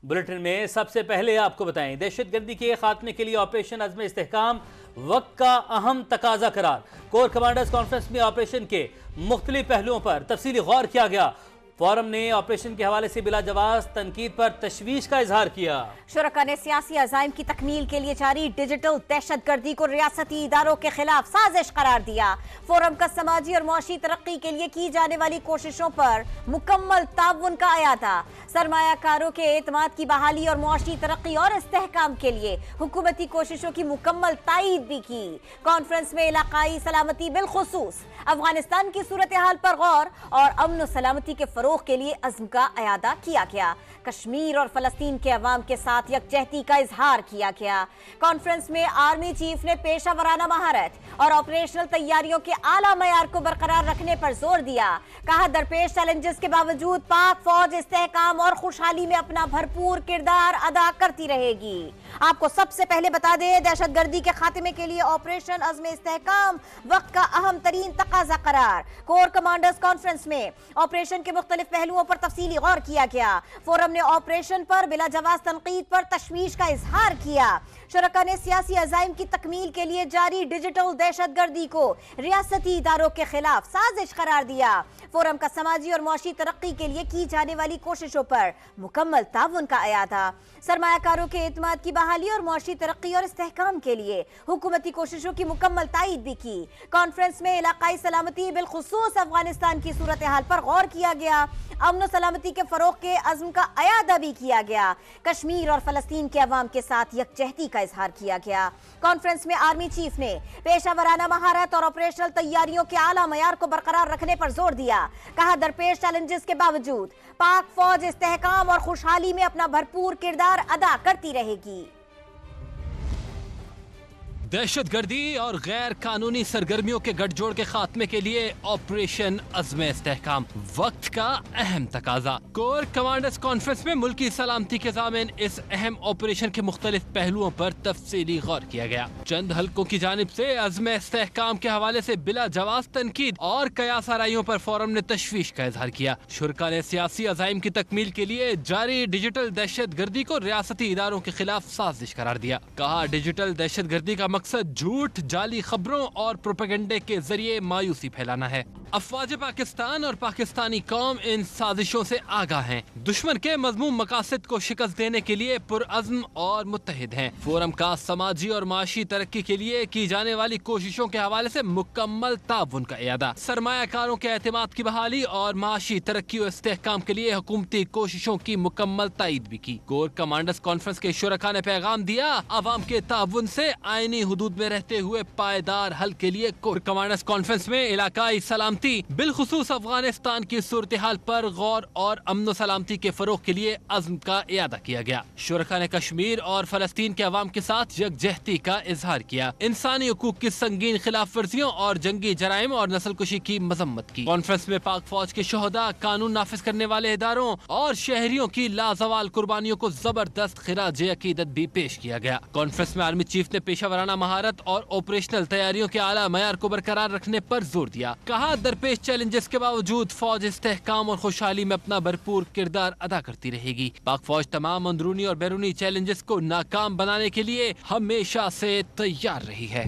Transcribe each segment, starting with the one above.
Bulletin میں سب سے پہلے آپ کو بتائیں، دہشت گردی کے خاتمے کے لیے آپریشن عزم استحکام وقت کا اہم تقاضا قرار۔ کور کمانڈرز کانفرنس میں آپریشن کے مختلف پہلوؤں پر تفصیلی غور کیا گیا۔ فورم نے آپریشن کے حوالے سے بلا جواز تنقید پر تشویش کا اظہار کیا۔ شرکا نے سیاسی عزائم کی تکمیل کے لیے جاری ڈیجیٹل دہشت گردی کو ریاستی اداروں کے خلاف سازش قرار دیا۔ فورم کا سماجی اور معاشی ترقی کے لیے کی جانے والی کوششوں پر مکمل تعاون کا اعادہ۔ سرمایہ کاروں کے اعتماد کی بحالی اور معاشی ترقی اور استحکام کے لیے حکومتی کوششوں کی مکمل تائید بھی کی۔ کانفرنس میں علاقائی سلامتی بالخصوص افغانستان کی صورتحال پر غور اور امن و سلامتی کے فروغ کے لیے عزم کا اعادہ کیا گیا۔ کشمیر اور فلسطین کے عوام کے ساتھ یکجہتی کا اظہار کیا گیا۔ کانفرنس میں آرمی چیف نے پیشہ ورانہ مہارت اور آپریشنل تیاریوں کے اعلیٰ معیار کو برقرار رکھنے پر زور دیا۔ کہا درپیش چیلنجز کے باوجود پاک فوج استحکام اور خوشحالی میں اپنا بھرپور کردار ادا کرتی رہے گی۔ آپ کو سب سے پہلے بتا دیں، دہشت گردی کے خاتمے کے لیے آپریشن عزم استحکام وقت کا اہم ترین تقاضا قرار۔ کور کمانڈرز کانفرنس میں آپریشن کے مختلف پہلوؤں پر تفصیلی غور کیا گیا۔ فورم نے آپریشن پر بلا جواز تنقید پر تشویش کا اظہار کیا۔ شرکا نے سیاسی عزائم کی تکمیل کے لیے جاری ڈیجیٹل دہشت گردی کو ریاستی اداروں کے خلاف سازش قرار دیا۔ فورم کا سماجی اور معاشی ترقی کے لیے کی جانے والی کوششوں پر مکمل تعاون کا اعادہ۔ سرمایہ کاروں کے اعتماد کی بحالی اور معاشی ترقی اور استحکام کے لیے حکومتی کوششوں کی مکمل تائید بھی کی۔ کانفرنس میں علاقائی سلامتی بالخصوص افغانستان کی صورتحال پر غور کیا گیا۔ امن و سلامتی کے فروغ کے عزم کا اعادہ بھی کیا گیا۔ کشمیر اور فلسطین کے عوام کے ساتھ یکجہتی کا اظہار کیا گیا۔ کانفرنس میں آرمی چیف نے پیشہ ورانہ مہارت اور آپریشنل تیاریوں کے اعلیٰ معیار کو برقرار رکھنے پر زور دیا۔ کہا درپیش چیلنجز کے باوجود پاک فوج استحکام اور خوشحالی میں اپنا بھرپور کردار ادا کرتی رہے گی۔ دہشت گردی اور غیر قانونی سرگرمیوں کے گٹھ جوڑ کے خاتمے کے لیے آپریشن عزم استحکام وقت کا اہم تقاضا۔ کور کمانڈرز کانفرنس میں ملکی سلامتی کے ضامن اس اہم آپریشن کے مختلف پہلوؤں پر تفصیلی غور کیا گیا۔ چند حلقوں کی جانب سے عزم استحکام کے حوالے سے بلا جواز تنقید اور قیاس آرائیوں پر فورم نے تشویش کا اظہار کیا۔ شرکا نے سیاسی عزائم کی تکمیل کے لیے جاری ڈیجیٹل دہشت گردی کو ریاستی اداروں کے خلاف سازش قرار دیا۔ کہا ڈیجیٹل دہشت گردی کا مقصد جھوٹ، جعلی خبروں اور پروپیگنڈے کے ذریعے مایوسی پھیلانا ہے۔ افواج پاکستان اور پاکستانی قوم ان سازشوں سے آگاہ ہیں، دشمن کے مذموم مقاصد کو شکست دینے کے لیے پرعزم اور متحد ہیں۔ فورم کا سماجی اور معاشی ترقی کے لیے کی جانے والی کوششوں کے حوالے سے مکمل تعاون کا اعادہ۔ سرمایہ کاروں کے اعتماد کی بحالی اور معاشی ترقی و استحکام کے لیے حکومتی کوششوں کی مکمل تائید بھی کی۔ کور کمانڈرز کانفرنس کے شرکا نے پیغام دیا، عوام کے تعاون سے آئینی حدود میں رہتے ہوئے پائیدار حل کے لیے کور کمانڈرز کانفرنس میں علاقائی سلامتی بالخصوص افغانستان کی صورتحال پر غور اور امن و سلامتی کے فروغ کے لیے عزم کا اعادہ کیا گیا۔ شرکا نے کشمیر اور فلسطین کے عوام کے ساتھ یکجہتی کا اظہار کیا، انسانی حقوق کی سنگین خلاف ورزیوں اور جنگی جرائم اور نسل کشی کی مذمت کی۔ کانفرنس میں پاک فوج کے شہداء، قانون نافذ کرنے والے اداروں اور شہریوں کی لازوال قربانیوں کو زبردست خراج عقیدت بھی پیش کیا گیا۔ کانفرنس میں آرمی چیف نے پیشہ ورانہ مہارت اور آپریشنل تیاریوں کے اعلیٰ معیار کو برقرار رکھنے پر زور دیا۔ کہا درپیش چیلنجز کے باوجود فوج استحکام اور خوشحالی میں اپنا بھرپور کردار ادا کرتی رہے گی۔ پاک فوج تمام اندرونی اور بیرونی چیلنجز کو ناکام بنانے کے لیے ہمیشہ سے تیار رہی ہے۔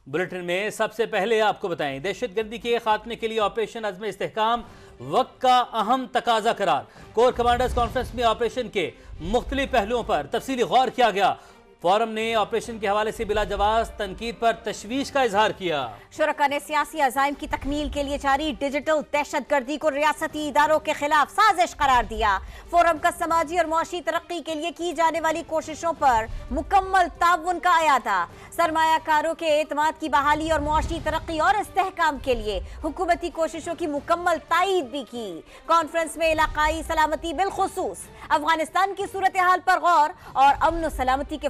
بلیٹن میں سب سے پہلے آپ کو بتائیں، دہشت گردی کے خاتمے کے لیے آپریشن عزم استحکام وقت کا اہم تقاضا قرار۔ کور کمانڈرز کانفرنس میں آپریشن کے مختلف پہلوؤں پر تفصیلی غور کیا گیا۔ فورم نے آپریشن کے حوالے سے بلا جواز تنقید پر تشویش کا اظہار کیا۔ شرکا نے سیاسی عزائم کی تکمیل کے لیے جاری ڈیجیٹل دہشت گردی کو ریاستی اداروں کے خلاف سازش قرار دیا۔ فورم کا سماجی اور معاشی ترقی کے لیے کی جانے والی کوششوں پر مکمل تعاون کا اعادہ۔ سرمایہ کاروں کے اعتماد کی بحالی اور معاشی ترقی اور استحکام کے لیے حکومتی کوششوں کی مکمل تائید بھی کی۔ کانفرنس میں علاقائی سلامتی بالخصوص افغانستان کی صورتحال پر غور اور امن و سلامتی کے